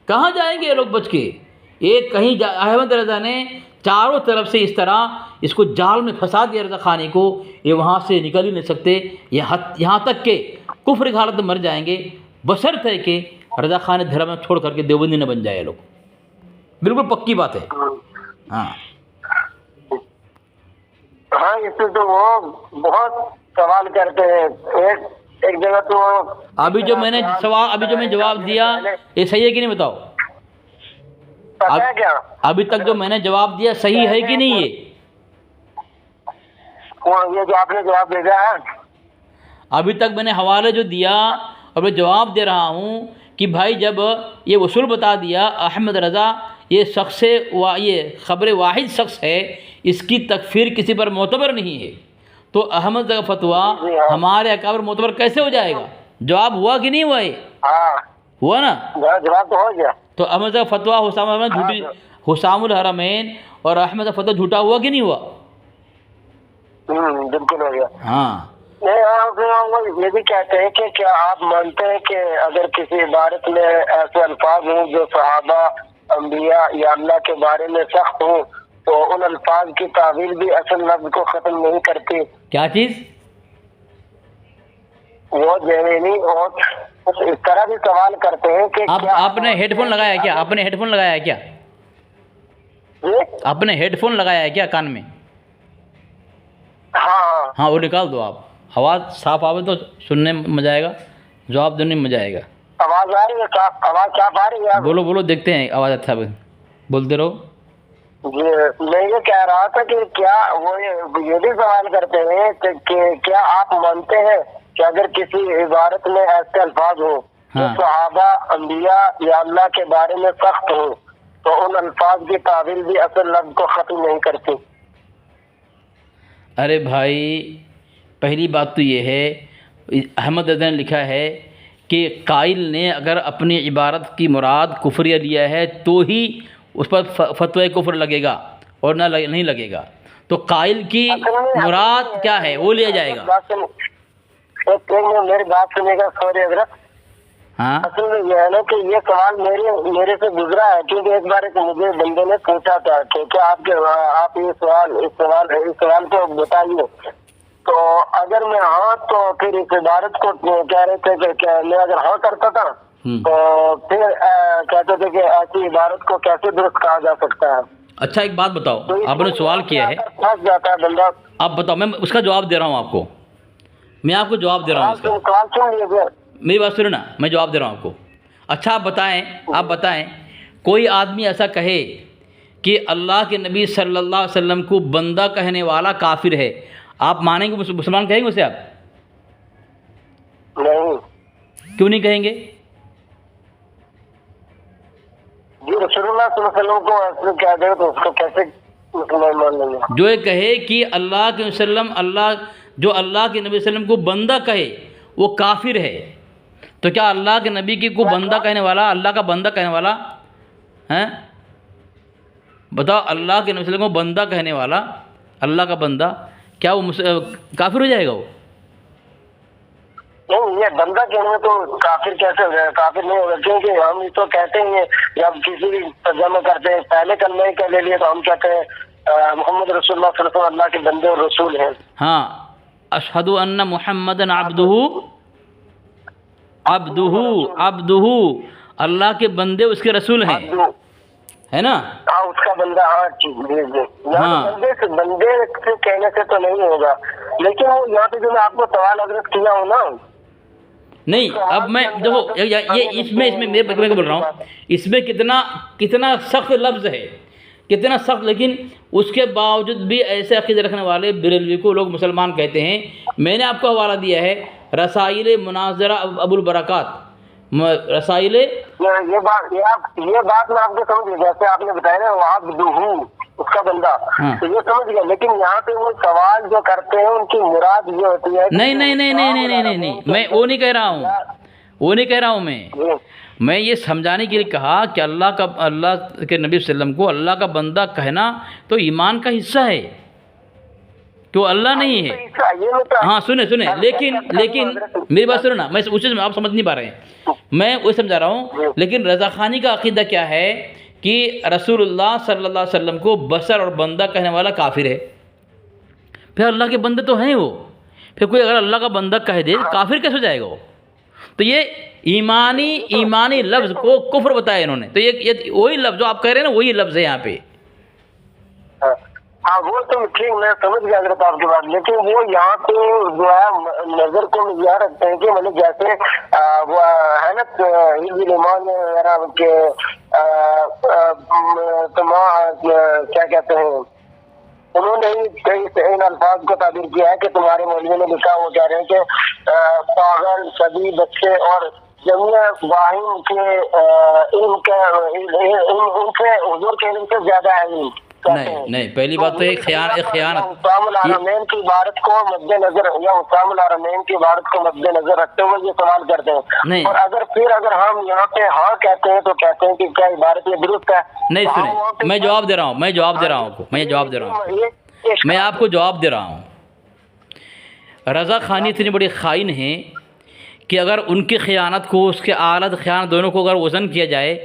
کہاں جائیں گے یہ لوگ بچ کے؟ یہ کہیں احمد رضا نے چاروں طرف سے اس طرح اس کو جال میں پھنسا دیا رضا خانی کو، یہ وہاں سے نکل ہی نہیں سکتے، یہاں تک کہ کفر کی حالت میں مر جائیں گے بشرط ہے کہ رضا خان دھرم چھوڑ کر کے دیوبندی نہ بن جائے لوگ، بالکل پکی بات ہے۔ ہاں ہاں، اس میں تو وہ بہت سوال کرتے ہیں، ایک جگہ تو ابھی جو میں نے جواب دیا یہ صحیح ہے کہ نہیں بتاؤ؟ پتہ ہے کیا ابھی تک جو میں نے جواب دیا صحیح ہے کہ نہیں؟ یہ جو آپ نے جواب بھیجا ہے، ابھی تک میں نے حوالے جو دیا اور میں جواب دے رہا ہوں کہ بھائی جب یہ اصول بتا دیا احمد رضا یہ یہ خبر واحد شخص ہے، اس کی تکفیر کسی پر معتبر نہیں ہے، تو احمد رضا کا فتویٰ ہمارے اکابر معتبر کیسے ہو جائے گا؟ جواب ہوا کہ نہیں ہوا؟ یہ ہاں ہوا نا؟ جواب تو ہو گیا۔ تو احمد رضا کا فتویٰ حسام الحرمین اور احمد رضا فتویٰ جھوٹا ہوا کہ نہیں ہوا؟ بالکل ہو گیا۔ ہاں یہ بھی کہتے ہیں کہ کیا آپ مانتے ہیں کہ اگر کسی عبارت میں ایسے الفاظ ہوں جو صحابہ، انبیاء یا اللہ کے بارے میں سخت ہوں تو ان الفاظ کی تعویل بھی اصل لفظ کو ختم نہیں کرتی؟ کیا چیز؟ وہ جیوینی اور اس طرح بھی سوال کرتے ہیں کہ آپ نے ہیڈ فون لگایا کیا؟ آپ نے ہیڈ فون لگایا کیا؟ آپ نے ہیڈ فون لگایا ہے کیا کان میں؟ ہاں ہاں وہ نکال دو، آپ آواز صاف آوے تو سننے میں مزہ آئے گا، جواب دینے میں مزہ آئے گا۔ آواز آ رہی ہے؟ آواز صاف آ رہی ہے؟ بولو دیکھتے ہیں آواز اچھا بولتے رہو۔ جی میں یہ کہہ رہا تھا کہ کیا وہ یہ بھی سوال کرتے ہیں کہ کیا آپ مانتے ہیں کہ اگر کسی عبارت میں ایسے الفاظ ہوں جو صحابہ، انبیاء یا اللہ کے بارے میں سخت ہوں تو ان الفاظ کی تعویل بھی اصل لفظ کو ختم نہیں کرتی؟ ارے بھائی پہلی بات تو یہ ہے احمد رضا نے لکھا ہے کہ قائل نے اگر اپنی عبارت کی مراد کفریہ لیا ہے تو ہی اس پر فتوی کفر لگے گا اور نہیں لگے گا، تو قائل کی مراد کیا ہے وہ لیا جائے گا۔ میری بات سننے کا سوری حضرت، ہاں اصل میں یہ ہے نا کہ یہ سوال میرے سے گزرا ہے، کیونکہ ایک بار مجھے بندے نے پوچھا تھا کہ کیا آپ اس سوال کو بتائیے، تو اگر میں ہاں تو پھر اس عبارت کو کہہ رہے تھے کہ میں اگر ہاں کرتا تھا تو پھر کہتے تھے کہ ایسی عبارت کو کیسے درست کہا جا سکتا ہے؟ اچھا ایک بات بتاؤ، آپ نے سوال کیا ہے، پھنس جاتا ہے بندہ. آپ بتاؤ، میں اس کا جواب دے رہا ہوں آپ کو، میں آپ کو جواب دے رہا ہوں اس کا. سوال سن لیجیے. میری بات سنو نا، میں جواب دے رہا ہوں آپ کو. اچھا آپ بتائیں کوئی آدمی ایسا کہے کہ اللہ کے نبی صلی اللہ علیہ وسلم کو بندہ کہنے والا کافر ہے، آپ مانیں گے؟ مسلمان کہیں گے اسے آپ؟ نہیں کیوں نہیں کہیں گے؟ جی رسول اللہ صلی اللہ علیہ وسلم کو ایسے کہہ دے تو اس کو کیسے مسلمان مان لیں گے؟ جو یہ کہے کہ اللہ کے وسلم جو اللہ کے نبی صلی اللہ علیہ وسلم کو بندہ کہے وہ کافر ہے، تو کیا اللہ کے نبی کی کو بندہ کہنے والا اللہ کا بندہ کہنے والا ہیں؟ بتاؤ، اللہ کے نبی صلی اللہ علیہ وسلم کو بندہ کہنے والا اللہ کا بندہ، کیا وہ کافر ہو جائے گا؟ وہ نہیں، یہ بندہ کہنے میں تو کافر کیسے ہو جائے گا؟ کافر نہیں ہوگا، کیونکہ ہم تو کہتے ہیں جب کسی بھی ترجمہ کرتے ہیں پہلے کلمہ ہی کہہ لے لیے تو ہم کہتے ہیں محمد رسول اللہ صلی اللہ علیہ وسلم اللہ کے بندے اور رسول ہیں. ہاں، اشہد ان محمدن عبدہ اللہ کے بندے اس کے رسول ہیں، ہے نا؟ ہاں اس کا بندہ. ہاں ٹھیک، بندے سے کہنے سے تو نہیں ہوگا، لیکن وہ یہاں پہ جو میں آپ کو سوال حضرت کیا ہوں نا، نہیں اب میں دیکھو یہ اس میں میں بول رہا ہوں، اس میں کتنا سخت لفظ ہے، کتنا سخت، لیکن اس کے باوجود بھی ایسے عقیدے رکھنے والے بریلوی کو لوگ مسلمان کہتے ہیں. میں نے آپ کو حوالہ دیا ہے رسائل مناظرہ ابو البرکات، رسائل. یہ بات میں آپ کو سمجھ گیا، جیسے آپ نے بتایا نا عبدہ اس کا بندہ، تو یہ سمجھ گیا، لیکن یہاں پہ وہ سوال جو کرتے ہیں ان کی مراد یہ ہوتی ہے. نہیں میں وہ نہیں کہہ رہا ہوں، میں یہ سمجھانے کے لیے کہا کہ اللہ کے نبی صلی اللہ علیہ وسلم کو اللہ کا بندہ کہنا تو ایمان کا حصہ ہے، کہ وہ اللہ نہیں ہے. ہاں سنیں لیکن میری بات سنو نا، میں اس چیز میں آپ سمجھ نہیں پا رہے ہیں، میں وہ سمجھا رہا ہوں. لیکن رضا خانی کا عقیدہ کیا ہے کہ رسول اللہ صلی اللہ علیہ وسلم کو بشر اور بندہ کہنے والا کافر ہے. پھر اللہ کے بندے تو ہیں وہ، پھر کوئی اگر اللہ کا بندہ کہہ دے کافر کیسے ہو جائے گا وہ؟ تو یہ ایمانی لفظ کو کفر بتایا انہوں نے. تو یہ وہی لفظ جو آپ کہہ رہے ہیں نا، وہی لفظ ہے یہاں پہ. ہاں وہ تو ٹھیک، میں سمجھ گیا حضرت آپ کی بات، لیکن وہ یہاں پہ جو ہے نظر کو یہ رکھتے ہیں کہ مطلب جیسے وہ ہے نا ایمان وغیرہ کے کیا کہتے ہیں، انہوں نے کئی ان الفاظ کو تعبیر کیا ہے کہ تمہارے مولوی نے لکھا، وہ کہہ رہے ہیں کہ پاگل سبھی بچے اور جمعیہ واہم کے علم کے حضور کے علم سے زیادہ ہے. نہیں پہلی بات تو ایک خیانت. حسام الحرمین کی عبارت کو مد نظر حسام الحرمین کی عبارت کو مد نظر رکھتے ہوئے یہ سوال کرتے ہیں. اور اگر ہم یہاں پہ ہاں کہتے ہیں تو کہتے ہیں کہ کیا عبارت یہ درست ہے؟ نہیں سنیں، میں جواب دے رہا ہوں میں آپ کو جواب دے رہا ہوں. رضا خانی اتنی بڑی خائن ہیں کہ اگر ان کی خیانت کو، اس کے آلت خیانت دونوں کو اگر وزن کیا جائے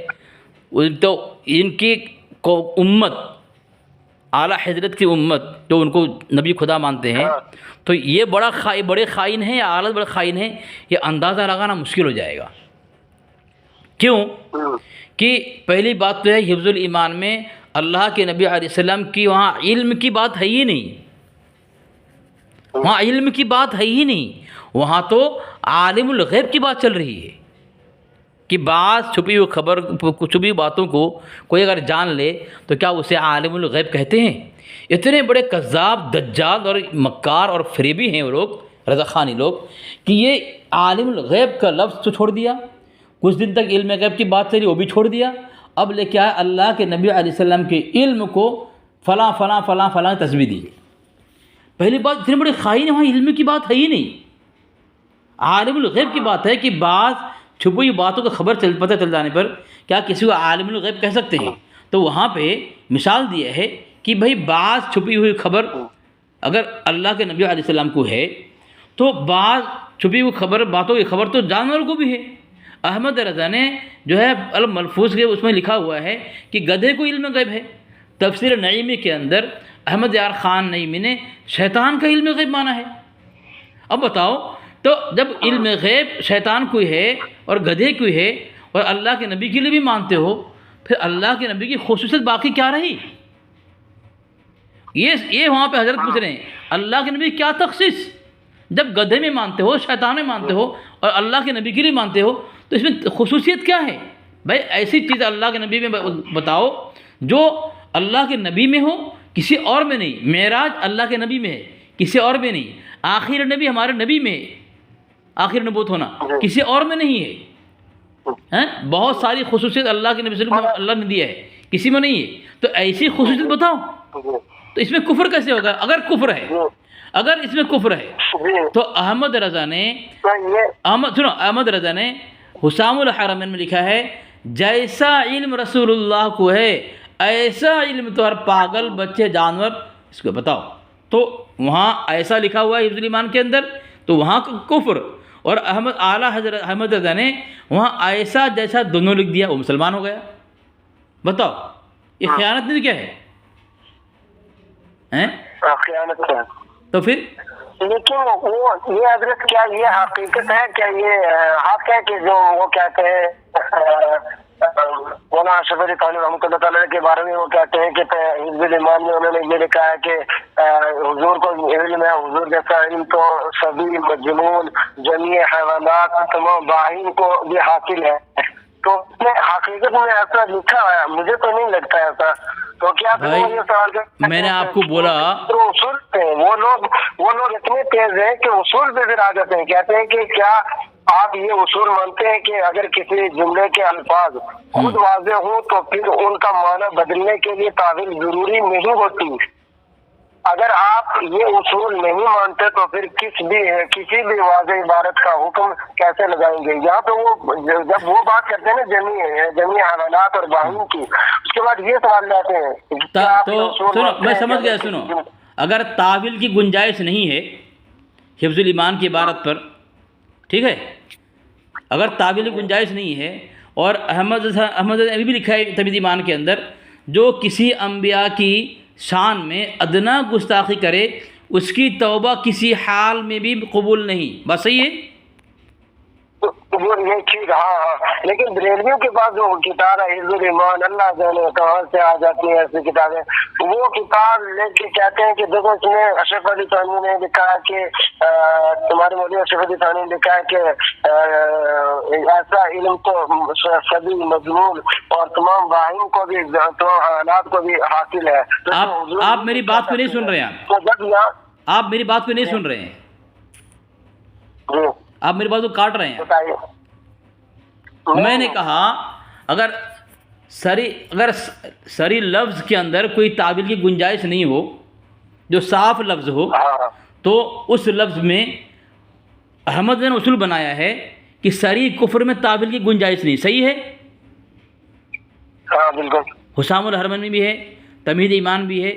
تو ان کی امت، اعلیٰ حضرت کی امت جو ان کو نبی خدا مانتے ہیں، تو یہ بڑے خائن ہیں یا اعلیٰ بڑے خائن ہیں، یہ اندازہ لگانا مشکل ہو جائے گا. کیوں کہ پہلی بات تو ہے حفظ الایمان میں اللہ کے نبی علیہ السلام کی وہاں علم کی بات ہے ہی نہیں، وہاں تو عالم الغیب کی بات چل رہی ہے کہ بعض چھپی ہوئی باتوں کو کوئی اگر جان لے تو کیا اسے عالم الغیب کہتے ہیں؟ اتنے بڑے کذاب، دجال اور مکار اور فریبی ہیں وہ لوگ، رضا خانی لوگ، کہ یہ عالم الغیب کا لفظ تو چھوڑ دیا، کچھ دن تک علم غیب کی بات چلی وہ بھی چھوڑ دیا، اب لے کے آئے اللہ کے نبی علیہ السلام کے علم کو فلاں تسبیح دی. پہلی بات اتنی بڑی خائن ہے، وہاں علم کی بات ہے ہی نہیں، عالم الغیب کی بات ہے کہ بعض چھپی ہوئی باتوں کا خبر پتہ چل جانے پر کیا کسی کو عالم الغیب کہہ سکتے ہیں؟ تو وہاں پہ مثال دیا ہے کہ بھائی بعض چھپی ہوئی خبر اگر اللہ کے نبی علیہ السلام کو ہے تو بعض چھپی ہوئی باتوں کی خبر تو جانور کو بھی ہے. احمد رضا نے جو ہے الملفوظ کے اس میں لکھا ہوا ہے کہ گدھے کو علم غیب ہے. تفسیر نعیمی کے اندر احمد یار خان نعیمی نے شیطان کا علم غیب مانا ہے. اب بتاؤ، تو جب علم غیب شیطان کو ہے اور گدھے کو ہے اور اللہ کے نبی کے لیے بھی مانتے ہو، پھر اللہ کے نبی کی خصوصیت باقی کیا رہی؟ یہ وہاں پہ حضرت پوچھ رہے ہیں اللہ کے نبی کیا تخصیص؟ جب گدھے میں مانتے ہو، شیطان میں مانتے ہو اور اللہ کے نبی کے لیے مانتے ہو تو اس میں خصوصیت کیا ہے؟ بھائی ایسی چیز اللہ کے نبی میں بتاؤ جو اللہ کے نبی میں ہو، کسی اور میں نہیں۔ معراج اللہ کے نبی میں ہے، کسی اور میں نہیں۔ آخر نبی ہمارے نبی میں ہے، آخر نبوت ہونا کسی اور میں نہیں ہے۔ بہت ساری خصوصیت اللہ کے نبی صلی اللہ علیہ وسلم اللہ نے دیا ہے، کسی میں نہیں ہے۔ تو ایسی خصوصیت بتاؤ، تو اس میں کفر کیسے ہوگا؟ اگر کفر ہے، اگر اس میں کفر ہے تو احمد رضا نے حسام الحرمین میں لکھا ہے جیسا علم رسول اللہ کو ہے ایسا علم تو ہر پاگل بچے جانور اس کو بتاؤ۔ تو وہاں ایسا لکھا ہوا ہے حفظ الایمان کے اندر، تو وہاں کفر، اور اعلیٰ حضرت احمد رضا نے وہاں ایسا جیسا دونوں لکھ دیا، وہ مسلمان ہو گیا۔ بتاؤ یہ خیانت نہیں کیا ہے؟ خیانت ہے۔ تو پھر لیکن وہ یہ حضرت کیا یہ حقیقت ہے، کیا یہ حق ہے کہ جو وہ کہتے ہیں مولانا اشرف علی تھانوی رحمۃ اللہ تعالیٰ کے بارے میں وہ کہتے ہیں کہ حفظ الایمان میں انہوں نے یہ لکھا ہے کہ حضور کو علم ہے، حضور جیسا علم تو سبھی مجنون جمیع حیوانات تمام باہین کو بھی حاصل ہے۔ تو اس میں حقیقت میں ایسا لکھا ہے؟ مجھے تو نہیں لگتا ایسا۔ تو کیا میں نے آپ کو بولا اصول پہ وہ لوگ اتنے تیز ہیں کہ اصول پہ پھر آ جاتے ہیں، کہتے ہیں کہ کیا آپ یہ اصول مانتے ہیں کہ اگر کسی جملے کے الفاظ خود واضح ہوں تو پھر ان کا معنی بدلنے کے لیے تعویل ضروری نہیں ہوتی؟ اگر آپ یہ اصول نہیں مانتے تو پھر کسی بھی واضح عبارت کا حکم کیسے لگائیں گے؟ یہاں پہ وہ جب وہ بات کرتے ہیں نا جمیع حیوانات اور باہین کی، اس کے بعد یہ سوال لاتے ہیں تو سنو میں سمجھ گیا، سنو اگر تعویل کی گنجائش نہیں ہے حفظ الایمان کی عبارت پر، ٹھیک ہے، اگر تعویل کی گنجائش نہیں ہے، اور احمد نے بھی لکھا ہے تمہید ایمان کے اندر جو کسی انبیاء کی شان میں ادنا گستاخی کرے اس کی توبہ کسی حال میں بھی قبول نہیں۔ بس صحیح ہے؟ یہ ٹھیک، ہاں، لیکن بریلویوں کے پاس جو کتاب ہے حفظ الایمان، اللہ جانے کہاں سے آ جاتی ہیں ایسی کتابیں، وہ کتاب لے کے کہتے ہیں کہ دیکھو اس میں اشرف علی تھانوی نے لکھا ہے کہ تمہارے مولوی اشرف علی تھانوی نے لکھا ہے کہ ایسا علم تو سبھی مجنون اور تمام باہین کو بھی تمام حالات کو بھی حاصل ہے۔ آپ میری بات کو نہیں سن رہے ہیں، آپ میری بات کو نہیں سن رہے ہیں، آپ میری بات کو کاٹ رہے ہیں۔ میں نے کہا اگر سری لفظ کے اندر کوئی تعویل کی گنجائش نہیں ہو، جو صاف لفظ ہو، تو اس لفظ میں احمد نے اصول بنایا ہے کہ سری کفر میں تعویل کی گنجائش نہیں۔ صحیح ہے؟ ہاں بالکل۔ حسام الحرمین میں بھی ہے، تمہید ایمان بھی ہے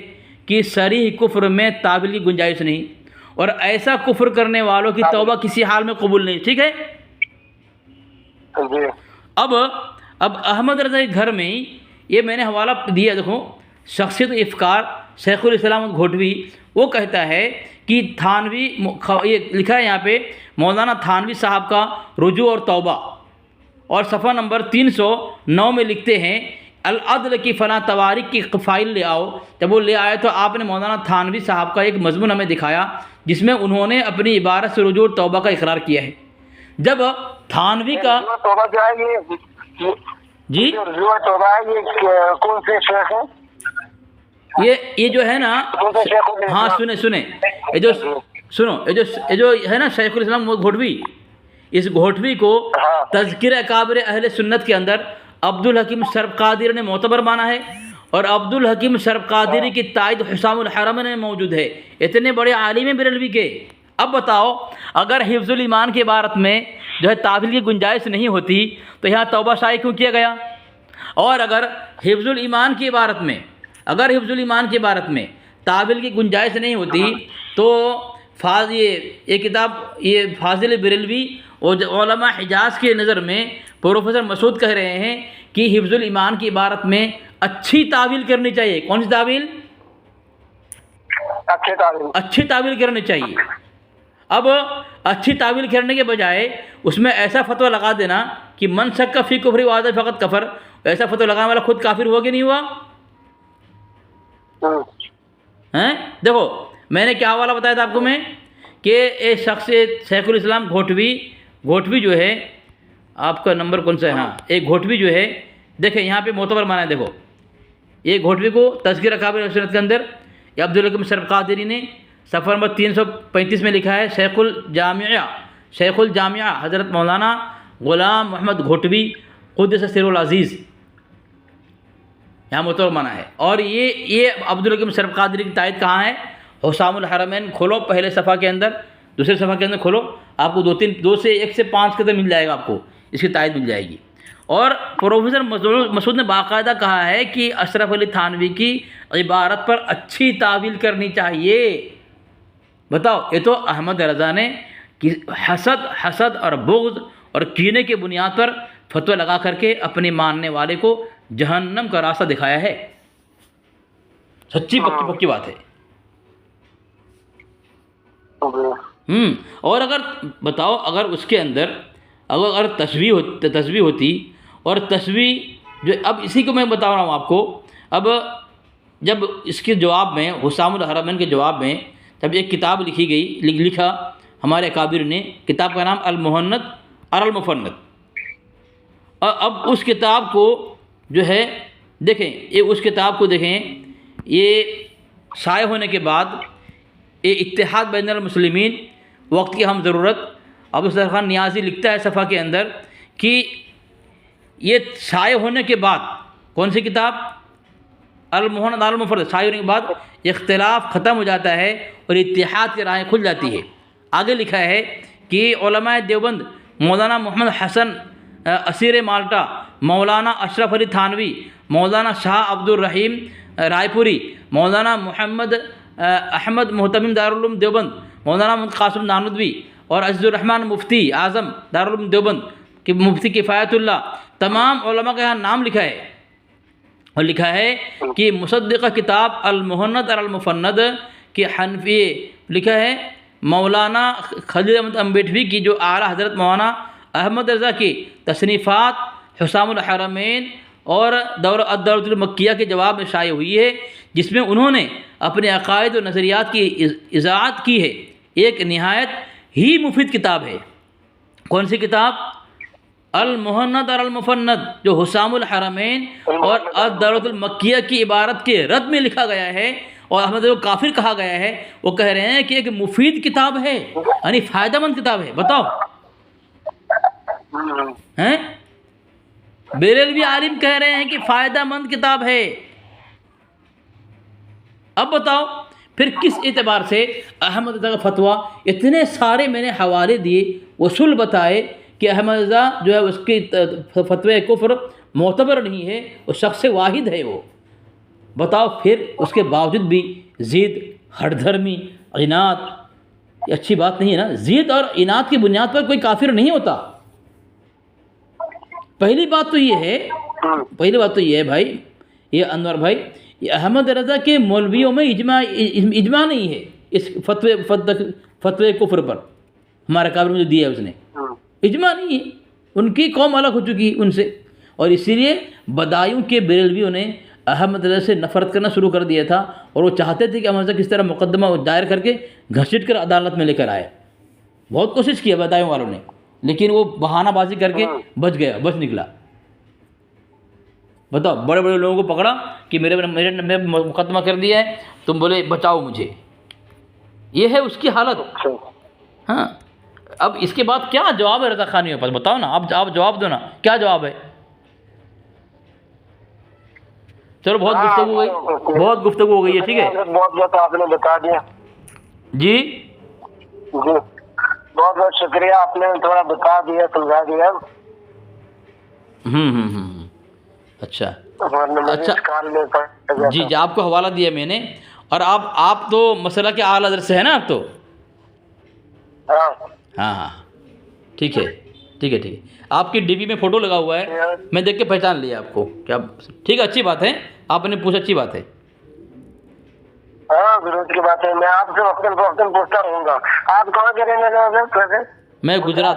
کہ سری کفر میں تعویل کی گنجائش نہیں، اور ایسا کفر کرنے والوں کی توبہ کسی حال میں قبول نہیں۔ ٹھیک ہے؟ اب احمد رضا کے گھر میں یہ میں نے حوالہ دیا، دیکھو شخصیت و افکار شیخ الاسلام گھوٹوی، وہ کہتا ہے کہ تھانوی، یہ لکھا ہے یہاں پہ مولانا تھانوی صاحب کا رجوع اور توبہ، اور صفحہ نمبر 309 میں لکھتے ہیں العدل کی فلاں تواریخ کی فائل لے آؤ۔ جب وہ لے آئے تو آپ نے مولانا تھانوی صاحب کا ایک مضمون ہمیں دکھایا جس میں انہوں نے اپنی عبارت سے رجوع اور توبہ کا اقرار کیا ہے۔ جب تھانوی کا توبہ جو ہے جی توبہ ہے، یہ کون سے شیخ ہیں؟ یہ جو ہے نا، ہاں سنیں یہ جو ہے نا شیخ الاسلام گھوٹوی، اس گھوٹوی کو تذکرہ اکابر اہل سنت کے اندر عبدالحکیم شرف قادری نے معتبر مانا ہے، اور عبدالحکیم شرف قادری کی تائید حسام الحرمین میں موجود ہے۔ اتنے بڑے عالم ہیں بریلوی کے۔ اب بتاؤ اگر حفظ الایمان کی عبارت میں جو ہے تعویل کی گنجائش نہیں ہوتی تو یہاں توبہ شائع کیوں کیا گیا؟ اور اگر حفظ الایمان کی عبارت میں تعویل کی گنجائش نہیں ہوتی تو یہ کتاب یہ فاضل بریلوی اور علماء حجاز کے نظر میں پروفیسر مسعود کہہ رہے ہیں کہ حفظ الایمان کی عبارت میں اچھی تعویل کرنی چاہیے۔ کون سی تعویل؟ اچھی تعویل کرنی چاہیے۔ اب اچھی تعویل کرنے کے بجائے اس میں ایسا فتویٰ لگا دینا کہ من شک فی کفر وعد فقط کفر، ایسا فتویٰ لگانے والا خود کافر ہوا کہ نہیں ہوا؟ ہیں دیکھو میں نے کیا حوالہ بتایا تھا آپ کو میں کہ ایک شخص شیخ الاسلام گھوٹوی جو ہے، آپ کا نمبر کون سا ہے؟ ہاں، ایک گھوٹوی جو ہے، دیکھیں یہاں پہ معتبر مانا ہے، دیکھو ایک گھوٹوی کو تذکرہ کابر سنت کے اندر یہ عبدالحکیم شرف قادری نے صفحہ نمبر 335 میں لکھا ہے، شیخ الجامعہ حضرت مولانا غلام محمد گھوٹوی قدس سر العزیز، یہاں معتبر مانا ہے۔ اور یہ عبدالحکیم شرف قادری کی تائید کہاں ہے؟ حسام الحرمین کھولو، پہلے صفحہ کے اندر، دوسرے صفحہ کے اندر کھولو، آپ کو 2 سے 1 سے 5 کے اندر مل جائے گا، آپ کو اس کی تائید مل جائے گی۔ اور پروفیسر مسعود نے باقاعدہ کہا ہے کہ اشرف علی تھانوی کی عبارت پر اچھی تعویل کرنی چاہیے۔ بتاؤ، یہ تو احمد رضا نے حسد اور بغض اور کینے کے بنیاد پر فتویٰ لگا کر کے اپنے ماننے والے کو جہنم کا راستہ دکھایا ہے۔ سچی پکی بات ہے۔ اور اگر بتاؤ، اگر اس کے اندر اگر تشبیہ ہوتی، اور تشبیہ جو اب اسی کو میں بتا رہا ہوں آپ کو، اب جب اس کے جواب میں حسام الحرمین کے جواب میں جب ایک کتاب لکھی گئی، لکھا ہمارے اکابر نے، کتاب کا نام المہند اور المفند، اور اب اس کتاب کو جو ہے دیکھیں، اس کتاب کو دیکھیں، یہ شائع ہونے کے بعد یہ اتحاد بین المسلمین وقت کی ہم ضرورت، ابو صدر خان نیازی لکھتا ہے صفحہ کے اندر کہ یہ شائع ہونے کے بعد کون سی کتاب؟ المہند المفرد، شائع ہونے کے بعد اختلاف ختم ہو جاتا ہے اور اتحاد کی راہیں کھل جاتی ہے۔ آگے لکھا ہے کہ علماء دیوبند مولانا محمد حسن اسیر مالٹا، مولانا اشرف علی تھانوی، مولانا شاہ عبد الرحیم رائے پوری، مولانا محمد احمد محتمم دارالعلوم دیوبند، مولانا محمد قاسم نانودوی اور عزیز الرحمن مفتی اعظم دارالعلوم دیوبند کہ مفتی کفایت اللہ، تمام علماء کا یہاں نام لکھا ہے، اور لکھا ہے کہ مصدقہ کتاب المہند اور المفند کہ حنفی لکھا ہے مولانا خلیل احمد امبیٹوی کی جو اعلیٰ حضرت مولانا احمد رضا کی تصنیفات حسام الحرمین اور الدورۃ المکیہ کے جواب میں شائع ہوئی ہے، جس میں انہوں نے اپنے عقائد و نظریات کی اذاعت کی ہے۔ ایک نہایت ہی مفید کتاب ہے۔ کون سی کتاب؟ المہند اور المفند، جو حسام الحرمین اور الدورۃ المکیہ کی عبارت کے رد میں لکھا گیا ہے، اور احمد کو کافر کہا گیا ہے۔ وہ کہہ رہے ہیں کہ ایک مفید کتاب ہے، یعنی فائدہ مند کتاب ہے۔ بتاؤ ہیں، بریلوی عالم کہہ رہے ہیں کہ فائدہ مند کتاب ہے۔ اب بتاؤ پھر کس اعتبار سے احمد رضا کا فتویٰ، اتنے سارے میں نے حوالے دیے، اصول بتائے کہ احمد رضا جو ہے اس کی فتوی کفر معتبر نہیں ہے، وہ شخص واحد ہے وہ۔ بتاؤ پھر اس کے باوجود بھی ضد، ہٹ دھرمی، عناد، یہ اچھی بات نہیں ہے نا۔ ضد اور عناد کی بنیاد پر کوئی کافر نہیں ہوتا۔ پہلی بات تو یہ ہے بھائی، یہ انور بھائی، یہ احمد رضا کے مولویوں میں اجماع نہیں ہے اس فتوی کفر پر، ہمارے کابر میں جو دیا ہے اس نے، اجماع نہیں ہے۔ ان کی قوم الگ ہو چکی ان سے، اور اسی لیے بدایوں کے بریلویوں نے احمد رضا سے نفرت کرنا شروع کر دیا تھا، اور وہ چاہتے تھے کہ احمد رضا کس طرح مقدمہ دائر کر کے گھسیٹ کر عدالت میں لے کر آئے۔ بہت کوشش کی بدایوں والوں نے، لیکن وہ بہانہ بازی کر کے بچ نکلا۔ بتاؤ، بڑے بڑے لوگوں کو پکڑا کہ میرے مقدمہ کر دیا ہے، تم بولے بچاؤ مجھے، یہ ہے اس کی حالت۔ ہاں، اب اس کے بعد کیا جواب ہے رضا خانیوں پر؟ بتاؤ نا، آپ جواب دو نا، کیا جواب ہے؟ چلو بہت گفتگو ہو گئی ہے، ٹھیک ہے، بہت آپ نے بتا دیا جی بہت شکریہ، آپ نے تھوڑا بتا دیا، سمجھا دیا۔ اچھا جی، آپ کو حوالہ دیا میں نے، اور آپ تو مسئلہ کے اعلیٰ درس سے ہے نا آپ تو؟ ہاں ٹھیک ہے، آپ کی ڈی پی میں فوٹو لگا ہوا ہے، میں دیکھ کے پہچان لیا آپ کو، کیا ٹھیک ہے، اچھی بات ہے، آپ نے پوچھا، اچھی بات ہے۔ ہاں ضرور کی بات ہے، میں آپ سے وقتاً فوقتاً پوچھتا رہوں گا۔ آپ کہاں کے رہنے والے ہیں؟ میں گجرات۔